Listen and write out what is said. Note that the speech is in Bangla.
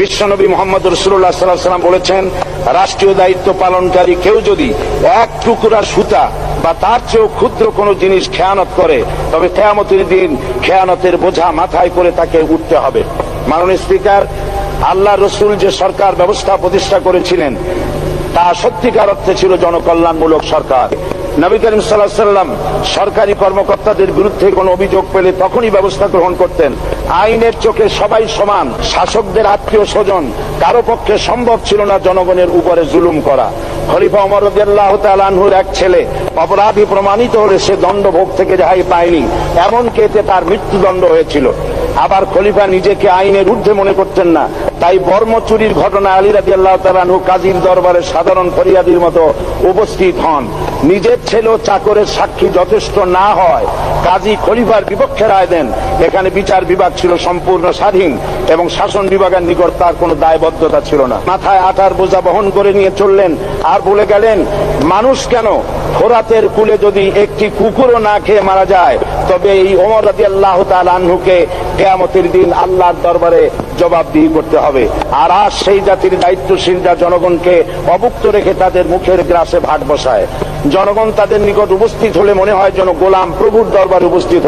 বিশ্বনবী মুহাম্মদ রাসূলুল্লাহ সাল্লাল্লাহু আলাইহি ওয়াসাল্লাম বলেছেন, রাষ্ট্রীয় দায়িত্ব পালনকারী কেউ যদি এক টুকরা সুতা বা তার চেয়েও ক্ষুদ্র কোনো জিনিস খেয়ানত করে, তবে কিয়ামতের দিন খেয়ানতের বোঝা মাথায় করে তাকে উঠতে হবে। মাননীয় স্পিকার, আল্লাহ রসুল যে সরকার ব্যবস্থা প্রতিষ্ঠা করেছিলেন তা সত্যিকার অর্থে ছিল জনকল্যাণমূলক সরকার। নবী করিম সাল্লাল্লাহু আলাইহি ওয়াসাল্লাম সরকারি কর্মকর্তাদের বিরুদ্ধে কোনো অভিযোগ পেলে তখনই ব্যবস্থা গ্রহণ করতেন। আইনের চোখে সবাই সমান, শাসকদের আত্মীয় স্বজন কারো পক্ষে সম্ভব ছিল না জনগণের উপরে জুলুম করা। খলিফা ওমর রাদিয়াল্লাহু তাআলা আনহুর এক ছেলে অপরাধী প্রমাণিত হলে সে দণ্ডভোগ থেকে রেহাই পায়নি, এমনকি এতে তার মৃত্যুদণ্ড হয়েছিল। আবার খলিফা নিজেকে আইনের ঊর্ধ্বে মনে করতেন না, তাই বর্ম চুরির ঘটনা আলী রাদিয়াল্লাহু তাআলা আনহু কাজীর দরবারে সাধারণ ফরিয়াদির মতো উপস্থিত হন। নিজের ছেলে ও চাকরের সাক্ষী যথেষ্ট না হয় কাজী খলিফার বিপক্ষে রায় দেন। এখানে বিচার বিভাগ ছিল সম্পূর্ণ স্বাধীন এবং শাসন বিভাগের নিকট তার কোনো দায়বদ্ধতা ছিল না। মাথায় আটার বোঝা বহন করে নিয়ে চললেন আর বলে গেলেন, মানুষ কেন, ফোরাতের কূলে যদি একটি কুকুরও না খেয়ে মারা যায়, তবে এই ওমর রাদিয়াল্লাহু তাআলা আনহুকে কিয়ামতের দিন আল্লাহর দরবারে জবাবদিহি করতে হবে। আর আজ সেই জাতির দায়িত্বশীলরা জনগণকে অভুক্ত রেখে তাদের মুখের গ্রাসে ভাগ বসায়। জনগণ তাদের নিকট উপস্থিত হলে মনে হয় যেন গোলাম প্রভুর দরবারে উপস্থিত।